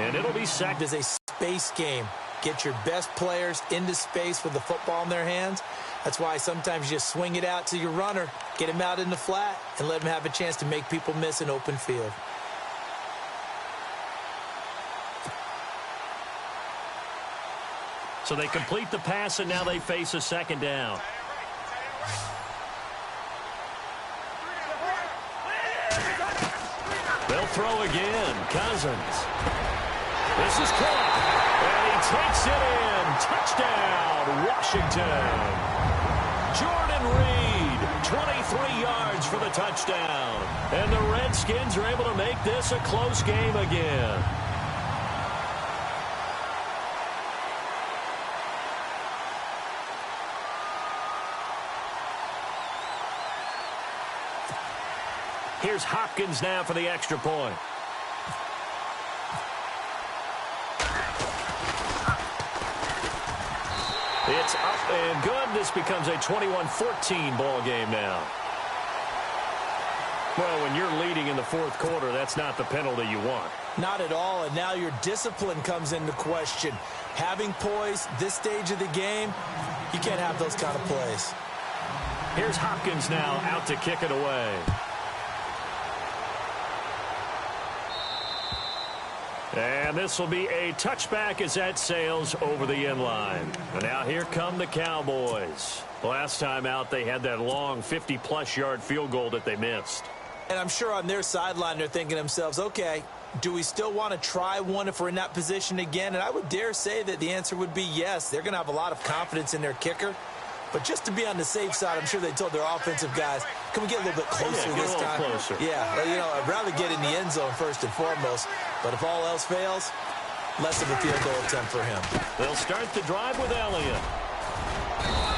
and it'll be second. It is a space game. Get your best players into space with the football in their hands. That's why sometimes you just swing it out to your runner, get him out in the flat, and let him have a chance to make people miss an open field. So they complete the pass, and now they face a second down. They'll throw again. Cousins. This is caught. And he takes it in. Touchdown, Washington. Jordan Reed, 23 yards for the touchdown. And the Redskins are able to make this a close game again. Here's Hopkins now for the extra point. It's up and good. This becomes a 21-14 ball game now. Well, when you're leading in the fourth quarter, that's not the penalty you want. Not at all, and now your discipline comes into question. Having poise this stage of the game, you can't have those kind of plays. Here's Hopkins now out to kick it away. And this will be a touchback as that sails over the end line. And now here come the Cowboys. Last time out, they had that long 50-plus yard field goal that they missed. And I'm sure on their sideline they're thinking to themselves, okay, do we still want to try one if we're in that position again? And I would dare say that the answer would be yes. They're going to have a lot of confidence in their kicker. But just to be on the safe side, I'm sure they told their offensive guys, can we get a little bit closer this time? Closer. Yeah, well, you know, I'd rather get in the end zone first and foremost. But if all else fails, less of a field goal attempt for him. They'll start the drive with Elliott.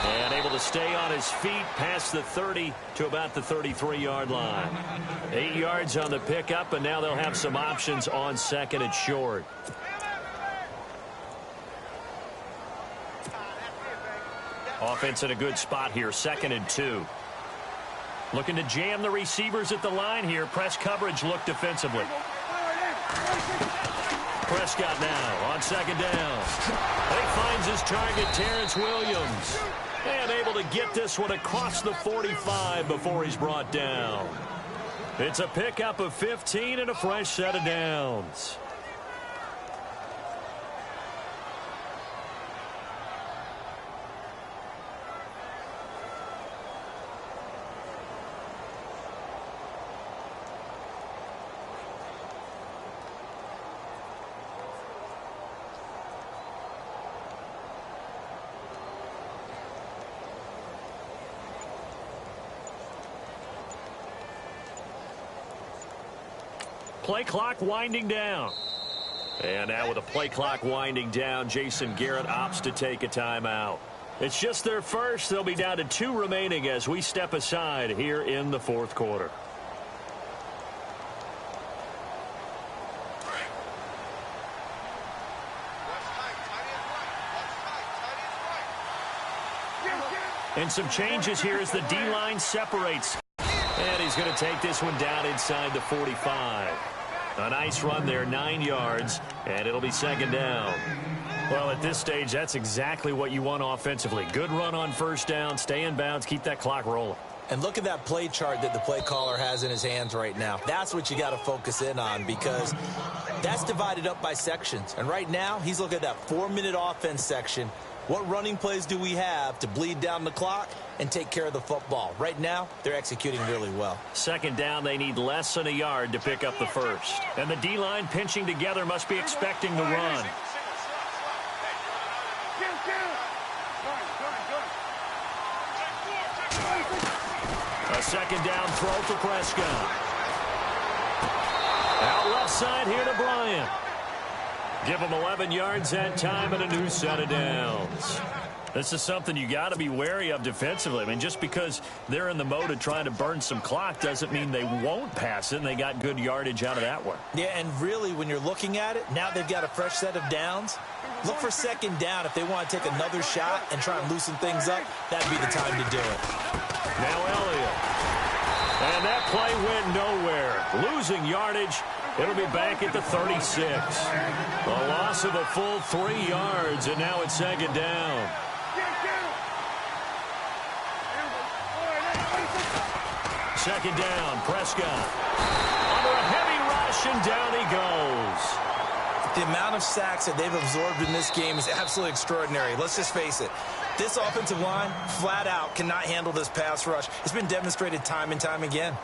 And able to stay on his feet past the 30 to about the 33-yard line. 8 yards on the pickup, and now they'll have some options on second and short. Offense in a good spot here, 2nd and 2. Looking to jam the receivers at the line here. Press coverage look defensively. Prescott now on 2nd down. He finds his target, Terrence Williams. And able to get this one across the 45 before he's brought down. It's a pickup of 15 and a fresh set of downs. Play clock winding down. And now with the play clock winding down, Jason Garrett opts to take a timeout. It's just their first. They'll be down to 2 remaining as we step aside here in the fourth quarter. And some changes here as the D-line separates. And he's going to take this one down inside the 45. A nice run there, 9 yards, and it'll be 2nd down. Well, at this stage, that's exactly what you want offensively. Good run on 1st down, stay in bounds, keep that clock rolling. And look at that play chart that the play caller has in his hands right now. That's what you got to focus in on because that's divided up by sections. And right now, he's looking at that 4-minute offense section. What running plays do we have to bleed down the clock and take care of the football? Right now, they're executing really well. 2nd down, they need less than a yard to pick up the first. And the D-line pinching together must be expecting the run. A 2nd down throw for Prescott. Out left side here to Bryant. Give him 11 yards that time and a new set of downs. This is something you got to be wary of defensively. I mean, just because they're in the mode of trying to burn some clock doesn't mean they won't pass it, and they got good yardage out of that one. Yeah, and really, when you're looking at it, now they've got a fresh set of downs. Look for 2nd down. If they want to take another shot and try and loosen things up, that'd be the time to do it. Now Elliott. And that play went nowhere. Losing yardage, It'll be back at the 36. A loss of a full 3 yards, and now it's second down. Second down, Prescott. Under a heavy rush, and down he goes. The amount of sacks that they've absorbed in this game is absolutely extraordinary. Let's just face it. This offensive line, flat out, cannot handle this pass rush. It's been demonstrated time and time again.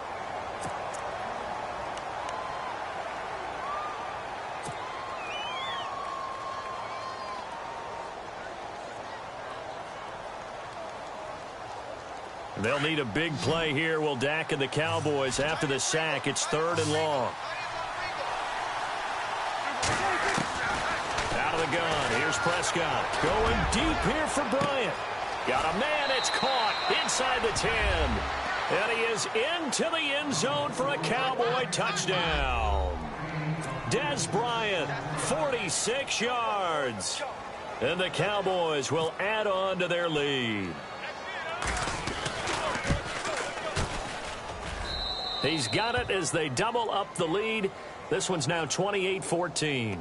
They'll need a big play here. Will Dak and the Cowboys after the sack. It's 3rd and long. Out of the gun. Here's Prescott. Going deep here for Bryant. Got a man. It's caught inside the 10. And he is into the end zone for a Cowboy touchdown. Des Bryant, 46 yards. And the Cowboys will add on to their lead. He's got it as they double up the lead. This one's now 28-14.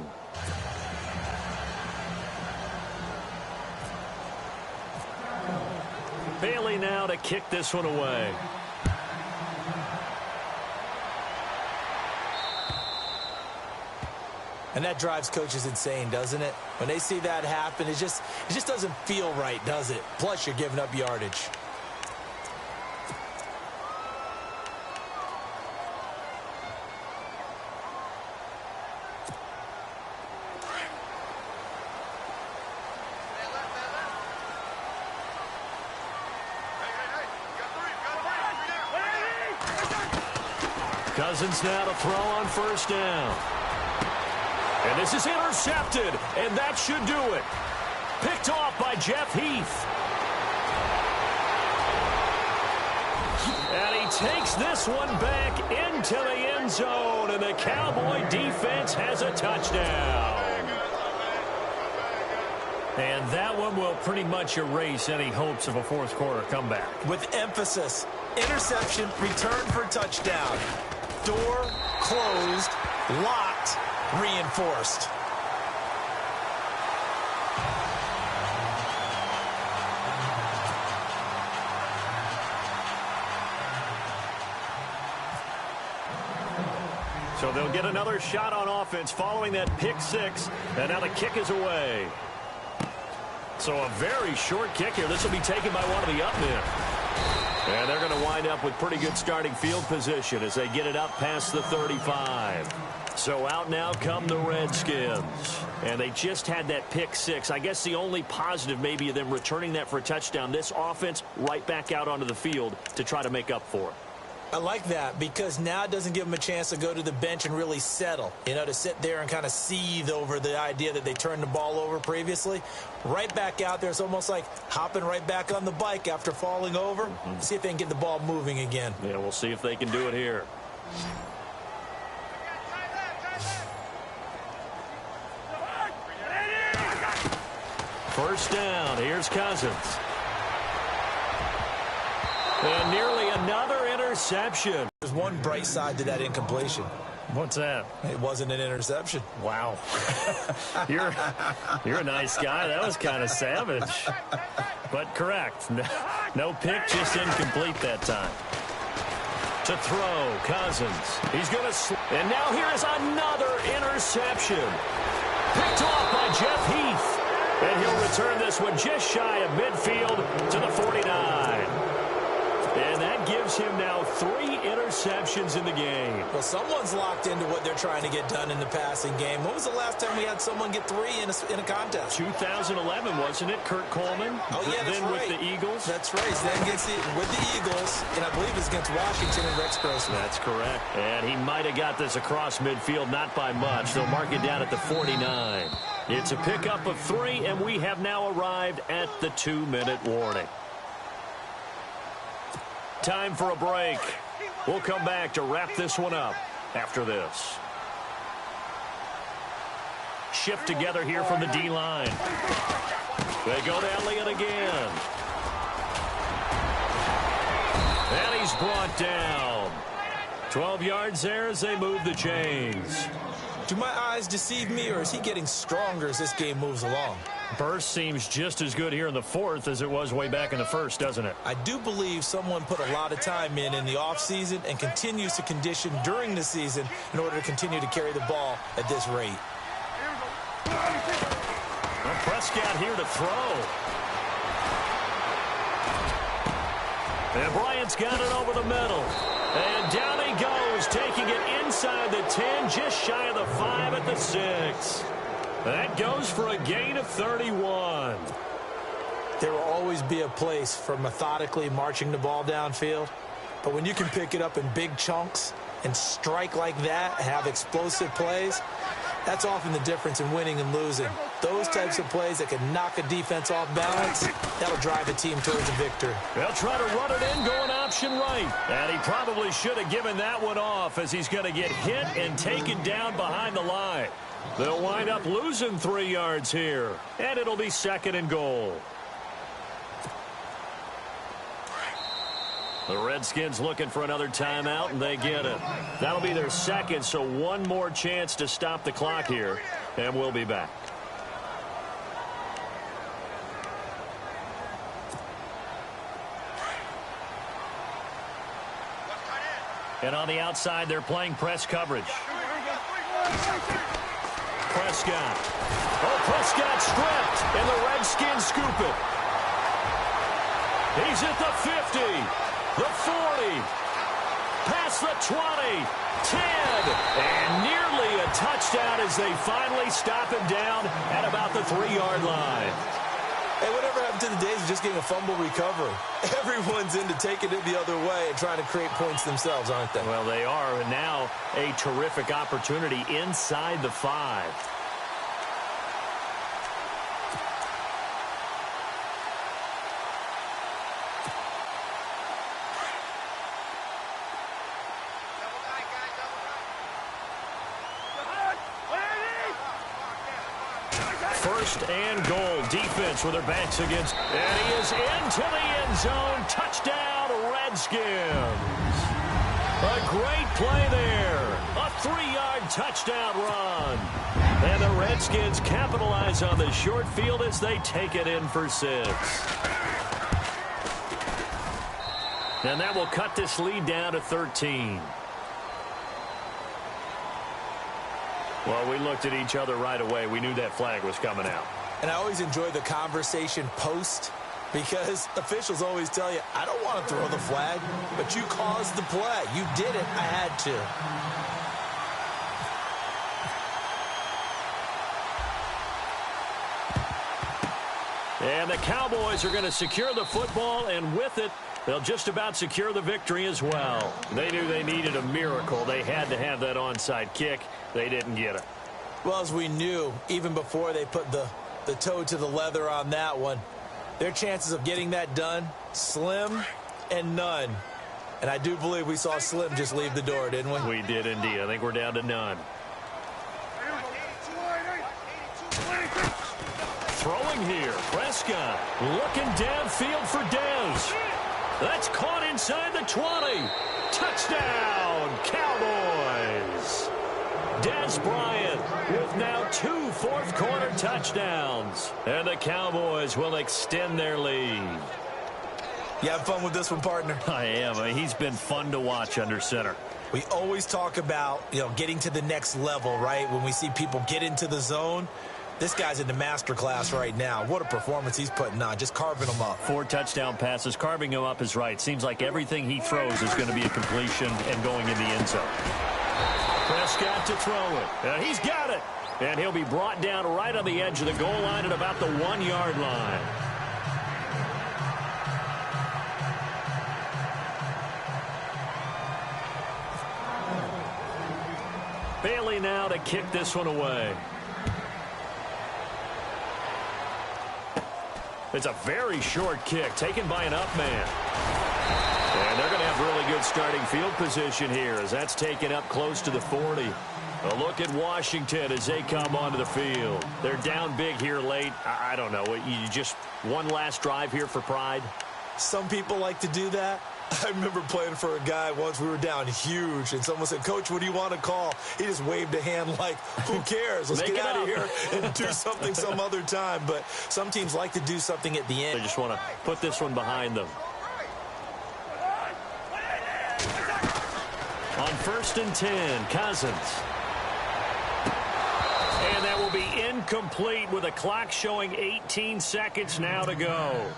Bailey now to kick this one away. And that drives coaches insane, doesn't it? When they see that happen, it just doesn't feel right, does it? Plus, you're giving up yardage. Cousins now to throw on first down. And this is intercepted, and that should do it. Picked off by Jeff Heath. And he takes this one back into the end zone, and the Cowboy defense has a touchdown. And that one will pretty much erase any hopes of a fourth quarter comeback. With emphasis, interception, return for touchdown. Door closed, locked, reinforced. So they'll get another shot on offense following that pick six, and now the kick is away. So a very short kick here. This will be taken by one of the up men. And they're going to wind up with pretty good starting field position as they get it up past the 35. So out now come the Redskins. And they just had that pick six. I guess the only positive maybe of them returning that for a touchdown. This offense right back out onto the field to try to make up for it. I like that because now it doesn't give them a chance to go to the bench and really settle, to sit there and kind of seethe over the idea that they turned the ball over previously. Right back out there, it's almost like hopping right back on the bike after falling over. See if they can get the ball moving again. Yeah, we'll see if they can do it here. First down, here's Cousins. And nearly another interception. There's one bright side to that incompletion. What's that? It wasn't an interception. Wow. You're a nice guy. That was kind of savage. But correct. No pick, just incomplete that time. To throw, Cousins. He's going to... And now here is another interception. Picked off by Jeff Heath. And he'll return this one just shy of midfield to the 49. And that gives him now 3 interceptions in the game. Well, someone's locked into what they're trying to get done in the passing game. When was the last time we had someone get 3 in a contest? 2011, wasn't it? Kurt Coleman. Oh, yeah, that's then right. with the Eagles. That's right. Then gets it with the Eagles, and I believe it's against Washington and Rex Grossman. That's correct. And he might have got this across midfield, not by much. They'll mark it down at the 49. It's a pickup of 3, and we have now arrived at the 2-minute warning. Time for a break. We'll come back to wrap this one up after this. Shift together here from the D-line. They go to Elliott again. And he's brought down. 12 yards there as they move the chains. Do my eyes deceive me, or is he getting stronger as this game moves along? Burst seems just as good here in the fourth as it was way back in the first, doesn't it? I do believe someone put a lot of time in the offseason and continues to condition during the season in order to continue to carry the ball at this rate. Well, Prescott here to throw. And Bryant's got it over the middle. And down he goes, taking it inside the 10, just shy of the 5 at the 6. That goes for a gain of 31. There will always be a place for methodically marching the ball downfield. But when you can pick it up in big chunks and strike like that, have explosive plays, that's often the difference in winning and losing. Those types of plays that can knock a defense off balance, that'll drive a team towards a victory. They'll try to run it in, going option right. And he probably should have given that one off as he's going to get hit and taken down behind the line. They'll wind up losing 3 yards here, and it'll be 2nd and goal. The Redskins looking for another timeout, and they get it. That'll be their 2nd, so one more chance to stop the clock here, and we'll be back. And on the outside, they're playing press coverage. Prescott. Oh, Prescott stripped, and the Redskins scoop it. He's at the 50, the 40, past the 20, 10, and nearly a touchdown as they finally stop him down at about the 3-yard line. Hey, whatever happened to the days of just getting a fumble recovery? Everyone's into taking it the other way and trying to create points themselves, aren't they? Well, they are, and now a terrific opportunity inside the 5. First and goal. Defense with their backs against. And he is into the end zone. Touchdown, Redskins. A great play there. A 3-yard touchdown run. And the Redskins capitalize on the short field as they take it in for 6. And that will cut this lead down to 13. Well, we looked at each other right away. We knew that flag was coming out. And I always enjoy the conversation post because officials always tell you, I don't want to throw the flag, but you caused the play. You did it. I had to. And the Cowboys are going to secure the football, and with it, they'll just about secure the victory as well. They knew they needed a miracle. They had to have that onside kick. They didn't get it. Well, as we knew, even before they put the toe to the leather on that one, their chances of getting that done, slim and none. And I do believe we saw Slim just leave the door, didn't we? We did indeed. I think we're down to none. Throwing here, Prescott looking downfield for Dez. That's caught inside the 20. Touchdown, Cowboys. Dez Bryant with now 2 fourth-quarter touchdowns. And the Cowboys will extend their lead. You have fun with this one, partner? I am. He's been fun to watch under center. We always talk about, getting to the next level, right? When we see people get into the zone. This guy's in the master class right now. What a performance he's putting on, just carving them up. 4 touchdown passes. Carving him up is right. Seems like everything he throws is going to be a completion and going in the end zone. Prescott to throw it. And he's got it. And he'll be brought down right on the edge of the goal line at about the 1-yard line. Bailey now to kick this one away. It's a very short kick taken by an up man. And they're going to have really good starting field position here as that's taken up close to the 40. A look at Washington as they come onto the field. They're down big here late. I don't know. You just one last drive here for pride? Some people like to do that. I remember playing for a guy once. We were down huge, and someone said, "Coach, what do you want to call?" He just waved a hand like, who cares? Let's get out of here and do something some other time. But some teams like to do something at the end. They just want to put this one behind them. On 1st and 10, Cousins. And that will be incomplete with a clock showing 18 seconds now to go.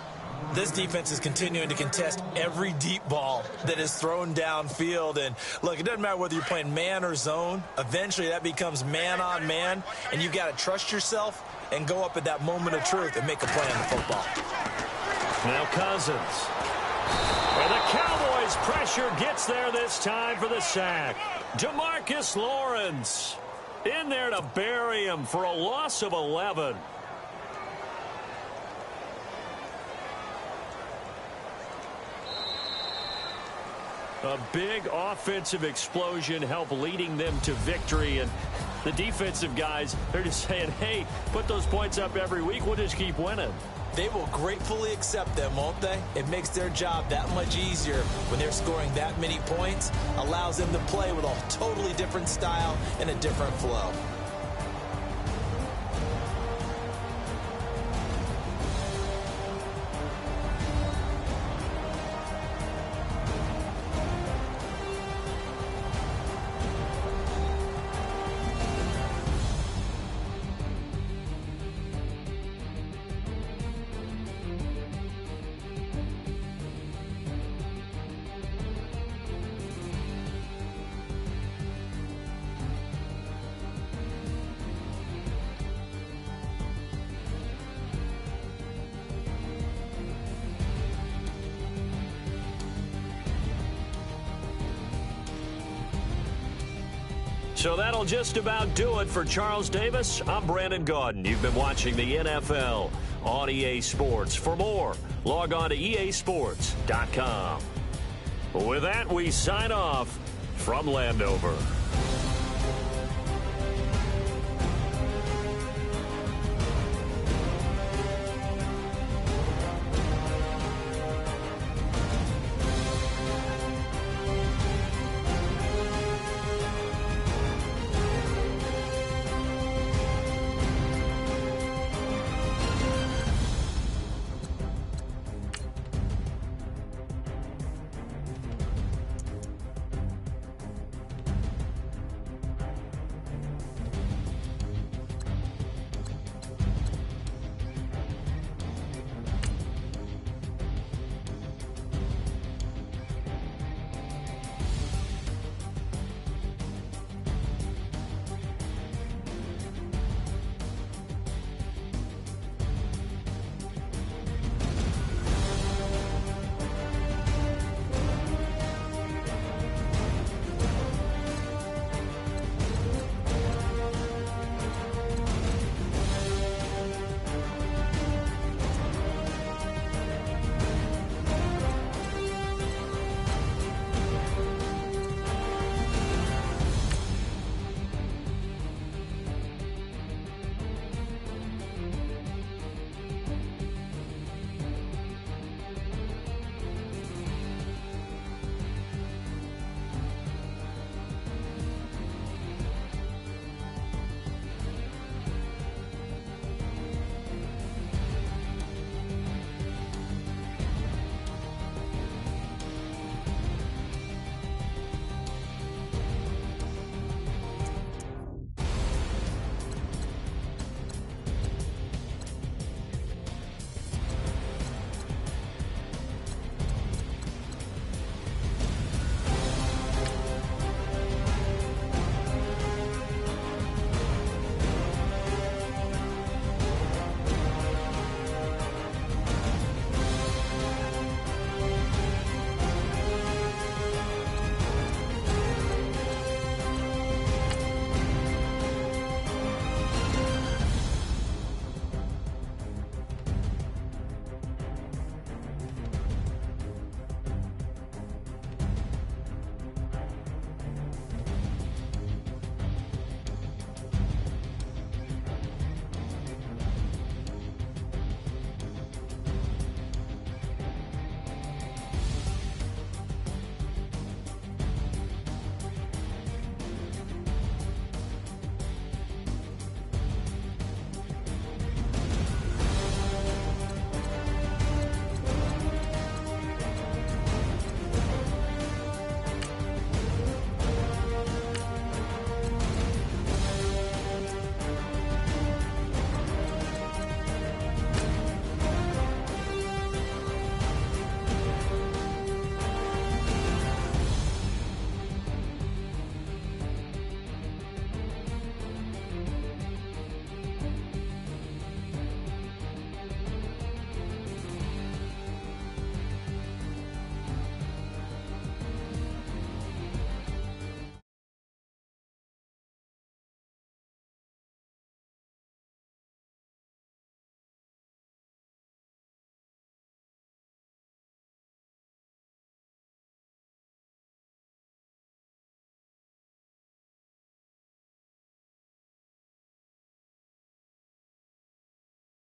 This defense is continuing to contest every deep ball that is thrown downfield. And, look, it doesn't matter whether you're playing man or zone. Eventually, that becomes man on man, and you've got to trust yourself and go up at that moment of truth and make a play on the football. Now Cousins. And the Cowboys' pressure gets there this time for the sack. DeMarcus Lawrence in there to bury him for a loss of 11. A big offensive explosion helped leading them to victory. And the defensive guys, they're just saying, hey, put those points up every week. We'll just keep winning. They will gratefully accept them, won't they? It makes their job that much easier when they're scoring that many points. Allows them to play with a totally different style and a different flow. So that'll just about do it for Charles Davis. I'm Brandon Gaudin. You've been watching the NFL on EA Sports. For more, log on to easports.com. With that, we sign off from Landover.